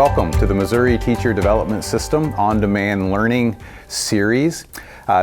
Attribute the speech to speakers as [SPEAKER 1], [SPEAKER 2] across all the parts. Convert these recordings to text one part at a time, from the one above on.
[SPEAKER 1] Welcome to the Missouri Teacher Development System On-Demand Learning Series.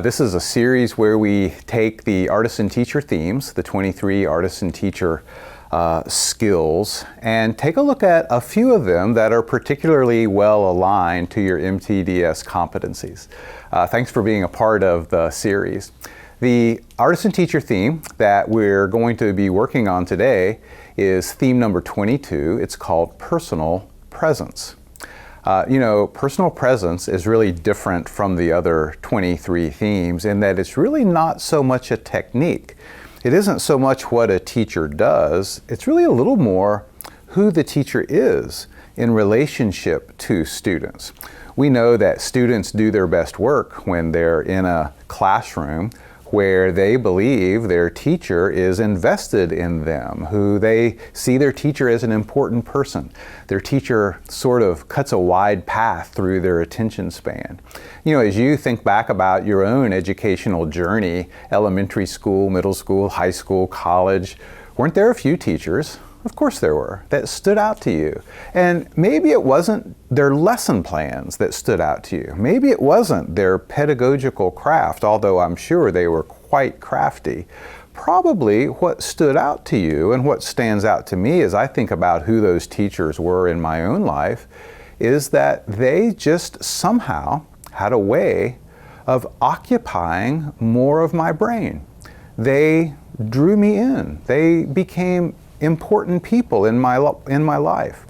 [SPEAKER 1] This is a series where we take the Artisan Teacher themes, the 23 Artisan Teacher skills, and take a look at a few of them that are particularly well aligned to your MTDS competencies. Thanks for being a part of the series. The Artisan Teacher theme that we're going to be working on today is theme number 22. It's called Personal Presence. Personal presence is really different from the other 23 themes in that it's really not so much a technique. It isn't so much what a teacher does, it's really a little more who the teacher is in relationship to students. We know that students do their best work when they're in a classroom where they believe their teacher is invested in them, who they see their teacher as an important person. Their teacher sort of cuts a wide path through their attention span. As you think back about your own educational journey, elementary school, middle school, high school, college, weren't there a few teachers? Of course there were, that stood out to you. And maybe it wasn't their lesson plans that stood out to you. Maybe it wasn't their pedagogical craft, although I'm sure they were quite crafty. Probably what stood out to you and what stands out to me as I think about who those teachers were in my own life is that they just somehow had a way of occupying more of my brain. They drew me in. They became important people in my life.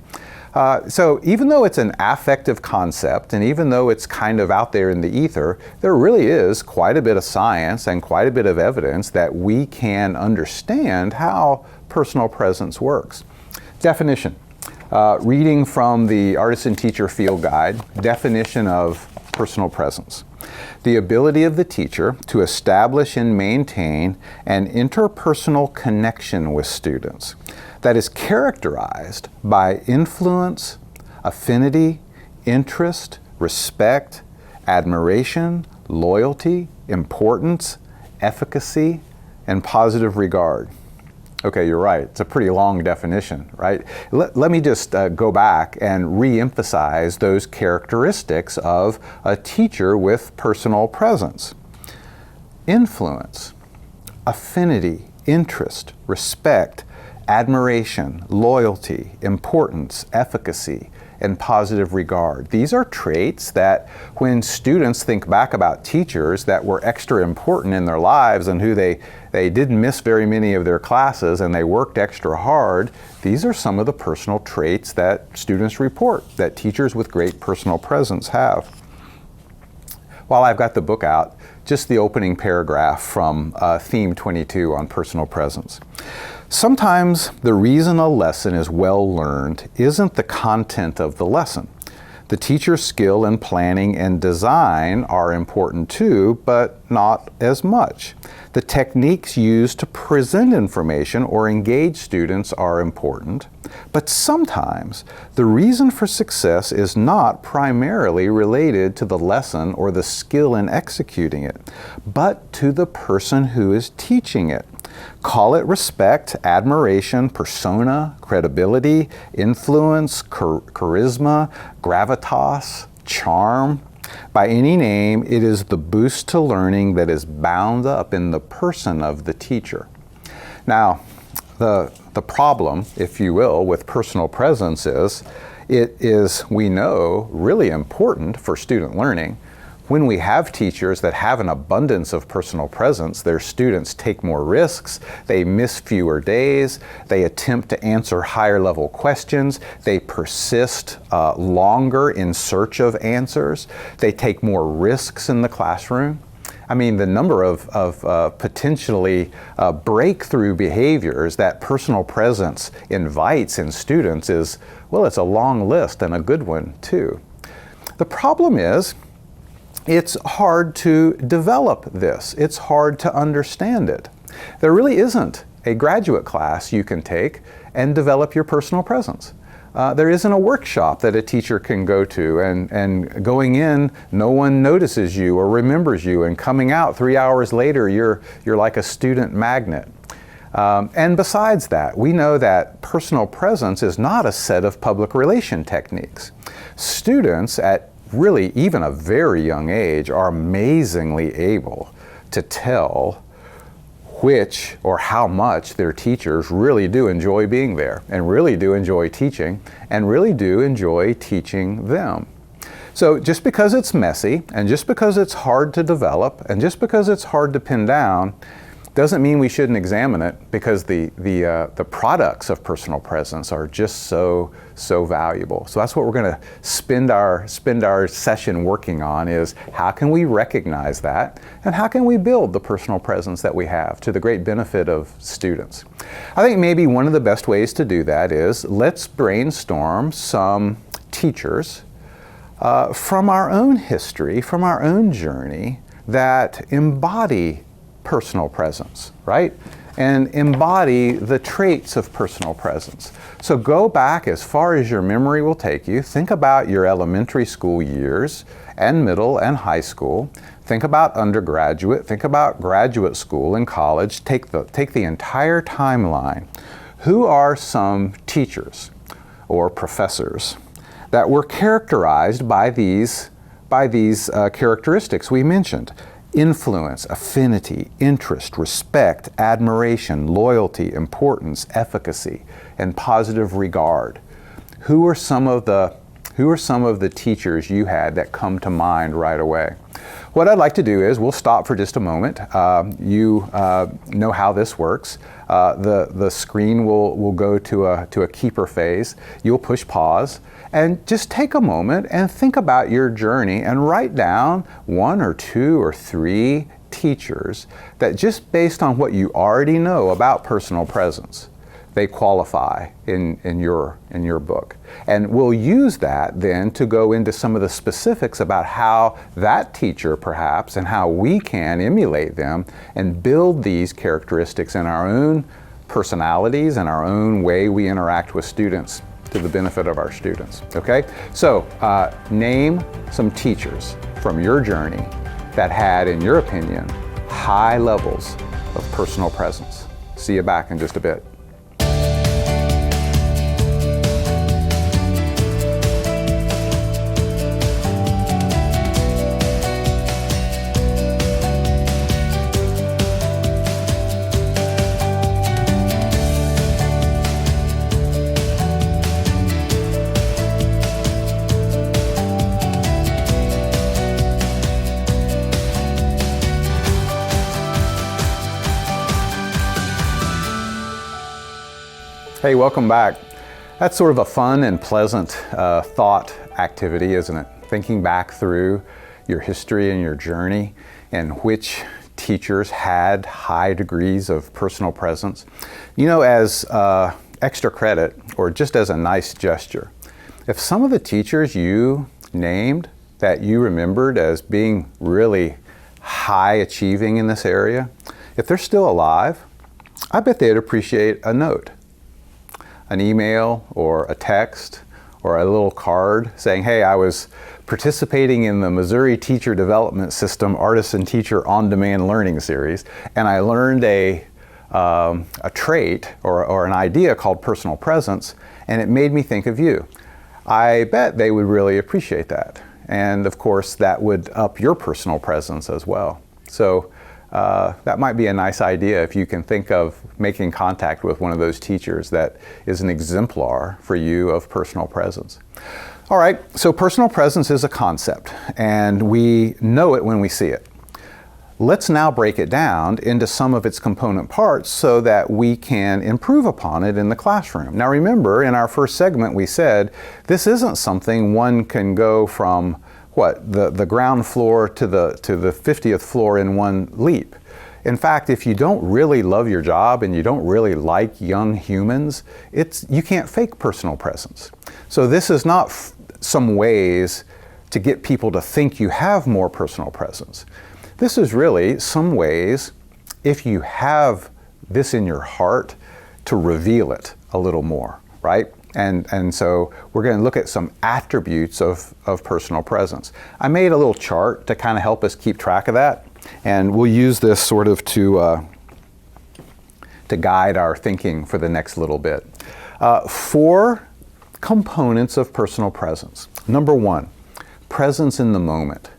[SPEAKER 1] So even though it's an affective concept and even though it's kind of out there in the ether, there really is quite a bit of science and quite a bit of evidence that we can understand how personal presence works. Definition. Reading from the Artisan Teacher Field Guide, definition of personal presence. The ability of the teacher to establish and maintain an interpersonal connection with students that is characterized by influence, affinity, interest, respect, admiration, loyalty, importance, efficacy, and positive regard. Okay, you're right. It's a pretty long definition, right? Let me just go back and re-emphasize those characteristics of a teacher with personal presence. Influence, affinity, interest, respect, admiration, loyalty, importance, efficacy, and positive regard. These are traits that when students think back about teachers that were extra important in their lives and who they didn't miss very many of their classes and they worked extra hard, these are some of the personal traits that students report that teachers with great personal presence have. While I've got the book out, just the opening paragraph from theme 22 on personal presence. Sometimes the reason a lesson is well learned isn't the content of the lesson. The teacher's skill in planning and design are important too, but not as much. The techniques used to present information or engage students are important, but sometimes the reason for success is not primarily related to the lesson or the skill in executing it, but to the person who is teaching it. Call it respect, admiration, persona, credibility, influence, charisma, gravitas, charm. By any name, it is the boost to learning that is bound up in the person of the teacher. Now, the problem, if you will, with personal presence is, it is, we know, really important for student learning. When we have teachers that have an abundance of personal presence, their students take more risks, they miss fewer days, they attempt to answer higher level questions, they persist longer in search of answers, they take more risks in the classroom. I mean, the number of potentially breakthrough behaviors that personal presence invites in students is, well, it's a long list and a good one too. The problem is, it's hard to develop this. It's hard to understand it. There really isn't a graduate class you can take and develop your personal presence. There isn't a workshop that a teacher can go to and going in, no one notices you or remembers you, and coming out 3 hours later, you're like a student magnet. And besides that, we know that personal presence is not a set of public relation techniques. Students at really even a very young age are amazingly able to tell which or how much their teachers really do enjoy being there and really do enjoy teaching and really do enjoy teaching them. So just because it's messy and just because it's hard to develop and just because it's hard to pin down doesn't mean we shouldn't examine it, because the products of personal presence are just so valuable. So that's what we're going to spend our session working on, is how can we recognize that and how can we build the personal presence that we have to the great benefit of students. I think maybe one of the best ways to do that is let's brainstorm some teachers from our own history, from our own journey, that embody personal presence, right? And embody the traits of personal presence. So go back as far as your memory will take you. Think about your elementary school years and middle and high school. Think about undergraduate, think about graduate school and college. Take the entire timeline. Who are some teachers or professors that were characterized by these characteristics we mentioned? Influence, affinity, interest, respect, admiration, loyalty, importance, efficacy, and positive regard. Who are some of the teachers you had that come to mind right away? What I'd like to do is we'll stop for just a moment. You know how this works. The screen will go to a keeper phase. You'll push pause and just take a moment and think about your journey and write down 1 or 2 or 3 teachers that, just based on what you already know about personal presence, they qualify in your book. And we'll use that then to go into some of the specifics about how that teacher perhaps and how we can emulate them and build these characteristics in our own personalities and our own way we interact with students to the benefit of our students, okay? So name some teachers from your journey that had, in your opinion, high levels of personal presence. See you back in just a bit. Hey, welcome back. That's sort of a fun and pleasant thought activity, isn't it? Thinking back through your history and your journey and which teachers had high degrees of personal presence. You know, as extra credit or just as a nice gesture, if some of the teachers you named that you remembered as being really high achieving in this area, if they're still alive, I bet they'd appreciate a note. An email or a text or a little card saying, hey, I was participating in the Missouri Teacher Development System Artisan Teacher On-Demand Learning Series, and I learned a trait or an idea called personal presence, and it made me think of you. I bet they would really appreciate that. And of course, that would up your personal presence as well. So that might be a nice idea if you can think of making contact with one of those teachers that is an exemplar for you of personal presence. All right, so personal presence is a concept, and we know it when we see it. Let's now break it down into some of its component parts so that we can improve upon it in the classroom. Now remember, in our first segment we said this isn't something one can go from the ground floor to the 50th floor in one leap. In fact, if you don't really love your job and you don't really like young humans, you can't fake personal presence. So this is not some ways to get people to think you have more personal presence. This is really some ways, if you have this in your heart, to reveal it a little more, right? And so we're going to look at some attributes of personal presence. I made a little chart to kind of help us keep track of that, and we'll use this sort of to guide our thinking for the next little bit. 4 components of personal presence. Number one, presence in the moment.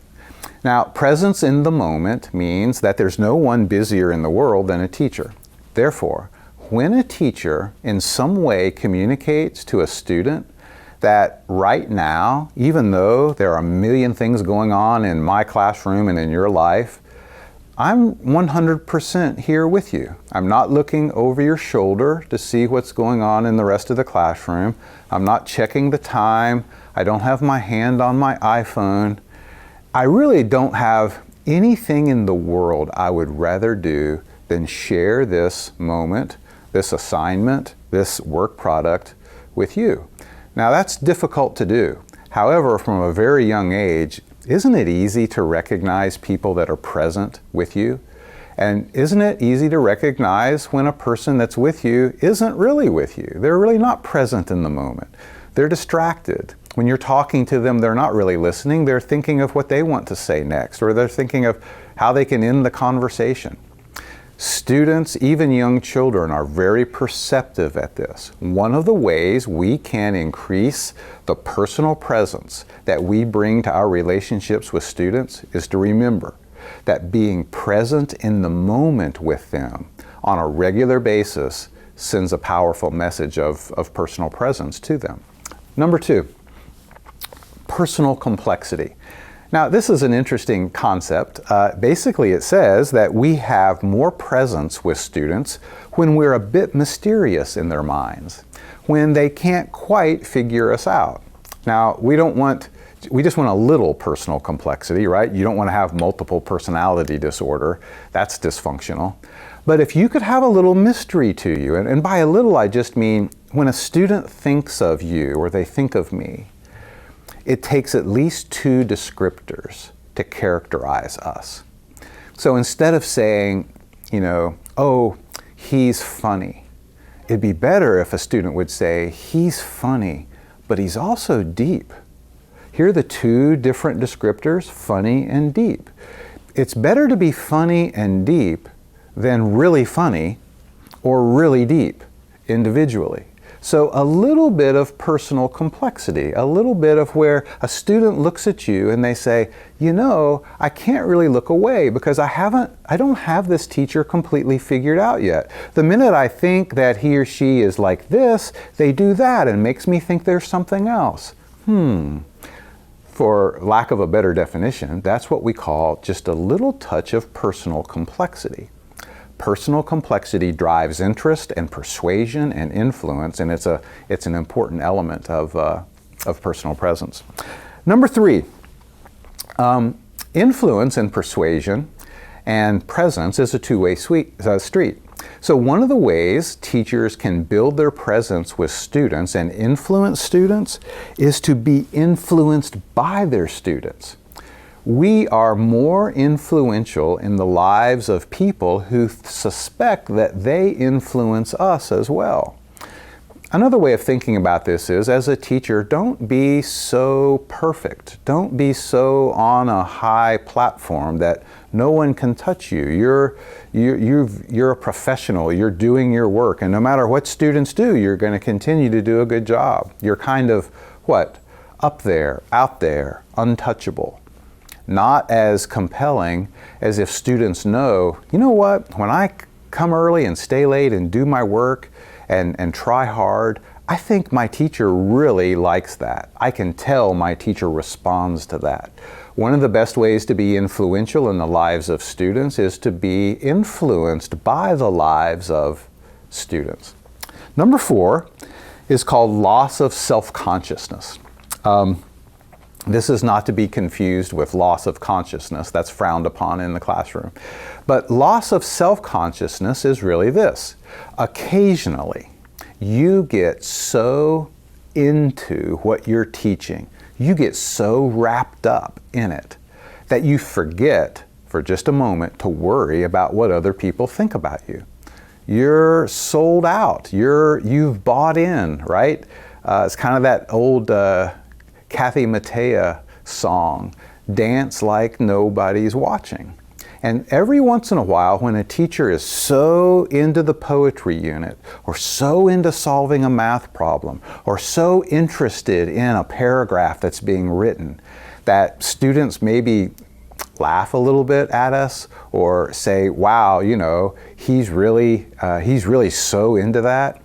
[SPEAKER 1] Now, presence in the moment means that there's no one busier in the world than a teacher. Therefore, when a teacher in some way communicates to a student that right now, even though there are a million things going on in my classroom and in your life, I'm 100% here with you. I'm not looking over your shoulder to see what's going on in the rest of the classroom. I'm not checking the time. I don't have my hand on my iPhone. I really don't have anything in the world I would rather do than share this moment, this assignment, this work product with you. Now that's difficult to do. However, from a very young age, isn't it easy to recognize people that are present with you? And isn't it easy to recognize when a person that's with you isn't really with you? They're really not present in the moment. They're distracted. When you're talking to them, they're not really listening. They're thinking of what they want to say next, or they're thinking of how they can end the conversation. Students, even young children, are very perceptive at this. One of the ways we can increase the personal presence that we bring to our relationships with students is to remember that being present in the moment with them on a regular basis sends a powerful message of personal presence to them. Number two, personal complexity. Now, this is an interesting concept. Basically, it says that we have more presence with students when we're a bit mysterious in their minds, when they can't quite figure us out. Now, we just want a little personal complexity, right? You don't want to have multiple personality disorder. That's dysfunctional. But if you could have a little mystery to you, and by a little I just mean when a student thinks of you or they think of me, it takes at least two descriptors to characterize us. So instead of saying, oh, he's funny, it'd be better if a student would say, he's funny, but he's also deep. Here are the two different descriptors, funny and deep. It's better to be funny and deep than really funny or really deep individually. So a little bit of personal complexity, a little bit of where a student looks at you and they say, I can't really look away because I don't have this teacher completely figured out yet. The minute I think that he or she is like this, they do that and makes me think there's something else. For lack of a better definition, that's what we call just a little touch of personal complexity. Personal complexity drives interest and persuasion and influence, and it's an important element of personal presence. Number three, influence and persuasion and presence is a two-way street. So one of the ways teachers can build their presence with students and influence students is to be influenced by their students. We are more influential in the lives of people who suspect that they influence us as well. Another way of thinking about this is, as a teacher, don't be so perfect. Don't be so on a high platform that no one can touch you. You're a professional. You're doing your work. And no matter what students do, you're going to continue to do a good job. You're kind of, up there, out there, untouchable. Not as compelling as if students know, when I come early and stay late and do my work and try hard, I think my teacher really likes that. I can tell my teacher responds to that. One of the best ways to be influential in the lives of students is to be influenced by the lives of students. Number four is called loss of self-consciousness. This is not to be confused with loss of consciousness. That's frowned upon in the classroom. But loss of self-consciousness is really this. Occasionally, you get so into what you're teaching, you get so wrapped up in it, that you forget for just a moment to worry about what other people think about you. You're sold out. You've bought in, right? It's kind of that old Kathy Mattea song, Dance Like Nobody's Watching. And every once in a while, when a teacher is so into the poetry unit, or so into solving a math problem, or so interested in a paragraph that's being written, that students maybe laugh a little bit at us or say, wow, you know, he's really so into that.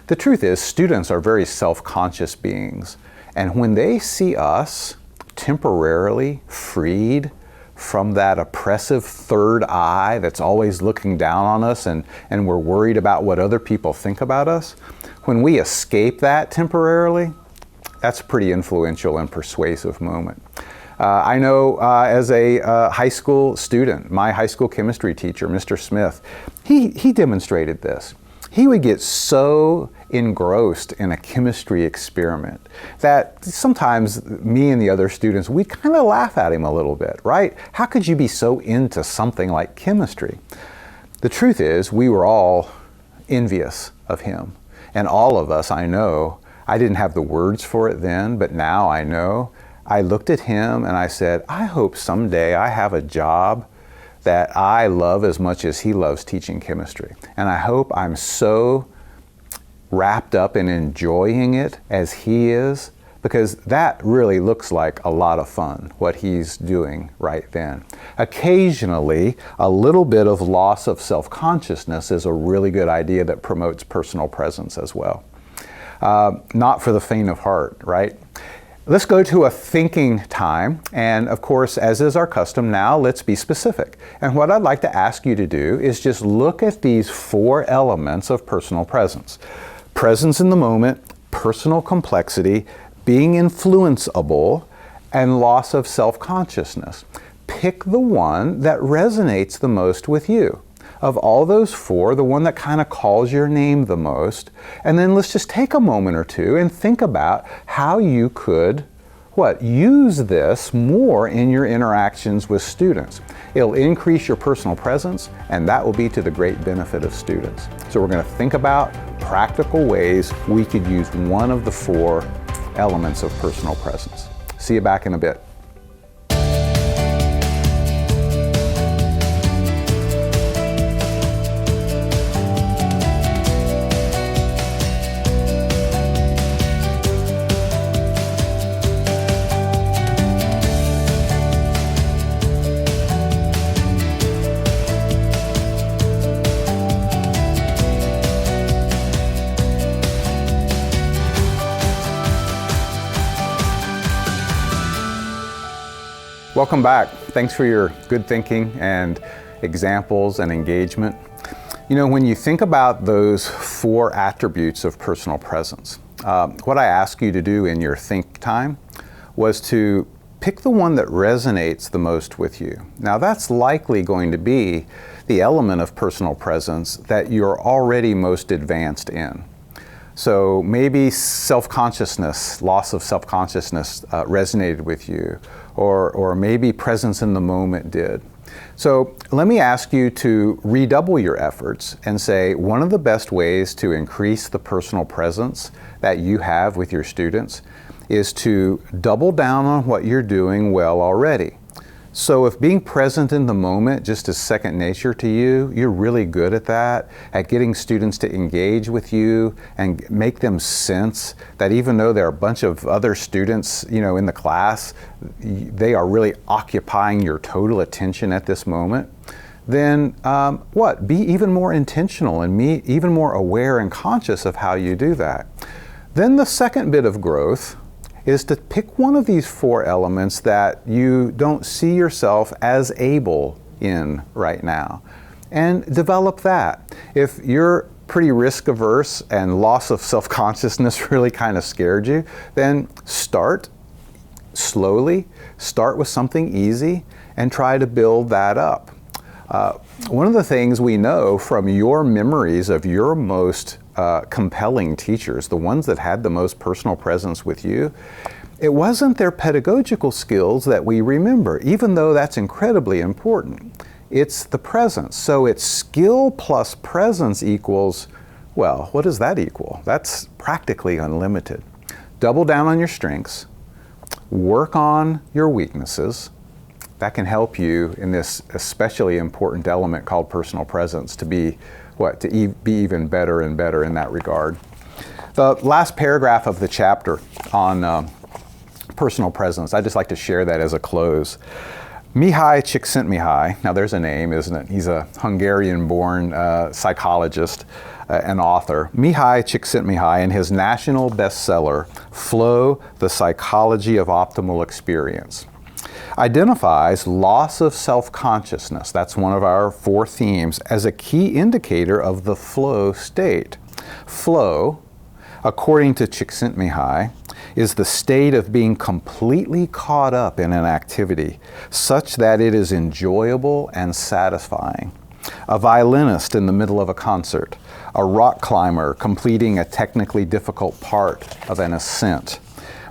[SPEAKER 1] The truth is, students are very self-conscious beings. And when they see us temporarily freed from that oppressive third eye that's always looking down on us and we're worried about what other people think about us, when we escape that temporarily, that's a pretty influential and persuasive moment. I know as a high school student, my high school chemistry teacher, Mr. Smith, he demonstrated this. He would get so engrossed in a chemistry experiment that sometimes me and the other students, we'd kind of laugh at him a little bit, right? How could you be so into something like chemistry? The truth is, we were all envious of him. And all of us, I know, I didn't have the words for it then, but now I know. I looked at him and I said, I hope someday I have a job that I love as much as he loves teaching chemistry. And I hope I'm so wrapped up in enjoying it as he is, because that really looks like a lot of fun, what he's doing right then. Occasionally, a little bit of loss of self-consciousness is a really good idea that promotes personal presence as well. Not for the faint of heart, right? Let's go to a thinking time, and of course, as is our custom now, let's be specific. And what I'd like to ask you to do is just look at these 4 elements of personal presence. Presence in the moment, personal complexity, being influenceable, and loss of self-consciousness. Pick the one that resonates the most with you. Of all those 4, the one that kind of calls your name the most, and then let's just take a moment or two and think about how you could, use this more in your interactions with students. It'll increase your personal presence, and that will be to the great benefit of students. So we're going to think about practical ways we could use one of the 4 elements of personal presence. See you back in a bit. Welcome back. Thanks for your good thinking and examples and engagement. You know, when you think about those 4 attributes of personal presence, what I asked you to do in your think time was to pick the one that resonates the most with you. Now, that's likely going to be the element of personal presence that you're already most advanced in. So maybe self-consciousness, loss of self-consciousness resonated with you, or maybe presence in the moment did. So let me ask you to redouble your efforts and say, one of the best ways to increase the personal presence that you have with your students is to double down on what you're doing well already. So if being present in the moment just is second nature to you, you're really good at that, at getting students to engage with you and make them sense that even though there are a bunch of other students, in the class, they are really occupying your total attention at this moment, then be even more intentional and even more aware and conscious of how you do that. Then the second bit of growth is to pick one of these 4 elements that you don't see yourself as able in right now and develop that. If you're pretty risk averse and loss of self-consciousness really kind of scared you, then start slowly, start with something easy and try to build that up. One of the things we know from your memories of your most compelling teachers, the ones that had the most personal presence with you, it wasn't their pedagogical skills that we remember, even though that's incredibly important. It's the presence. So it's skill plus presence equals, what does that equal? That's practically unlimited. Double down on your strengths, work on your weaknesses, that can help you in this especially important element called personal presence to be be even better and better in that regard. The last paragraph of the chapter on personal presence, I'd just like to share that as a close. Mihaly Csikszentmihalyi, now there's a name, isn't it? He's a Hungarian-born psychologist and author. Mihaly Csikszentmihalyi, in his national bestseller, Flow, The Psychology of Optimal Experience, identifies loss of self-consciousness, that's one of our 4 themes, as a key indicator of the flow state. Flow, according to Csikszentmihalyi, is the state of being completely caught up in an activity such that it is enjoyable and satisfying. A violinist in the middle of a concert, a rock climber completing a technically difficult part of an ascent,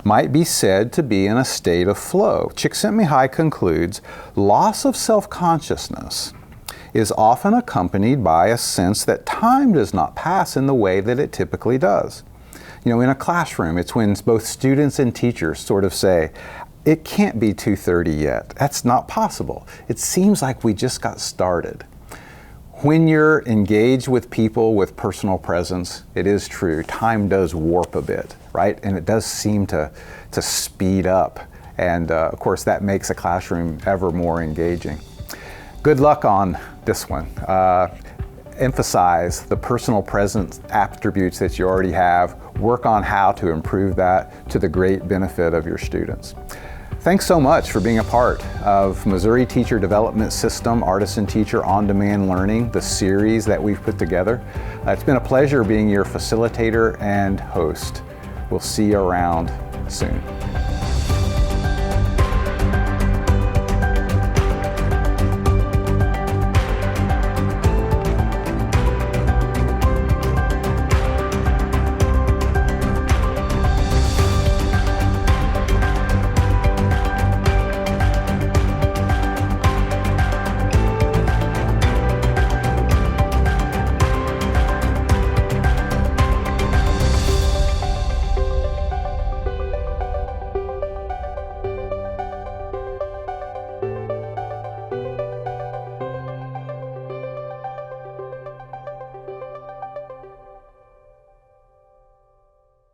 [SPEAKER 1] might be said to be in a state of flow. Csikszentmihalyi concludes, loss of self-consciousness is often accompanied by a sense that time does not pass in the way that it typically does. You know, in a classroom, it's when both students and teachers sort of say, it can't be 2:30 yet. That's not possible. It seems like we just got started. When you're engaged with people with personal presence, it is true, time does warp a bit, right? And it does seem to speed up. And of course, that makes a classroom ever more engaging. Good luck on this one. Emphasize the personal presence attributes that you already have. Work on how to improve that to the great benefit of your students. Thanks so much for being a part of Missouri Teacher Development System Artisan Teacher On-Demand Learning, the series that we've put together. It's been a pleasure being your facilitator and host. We'll see you around soon.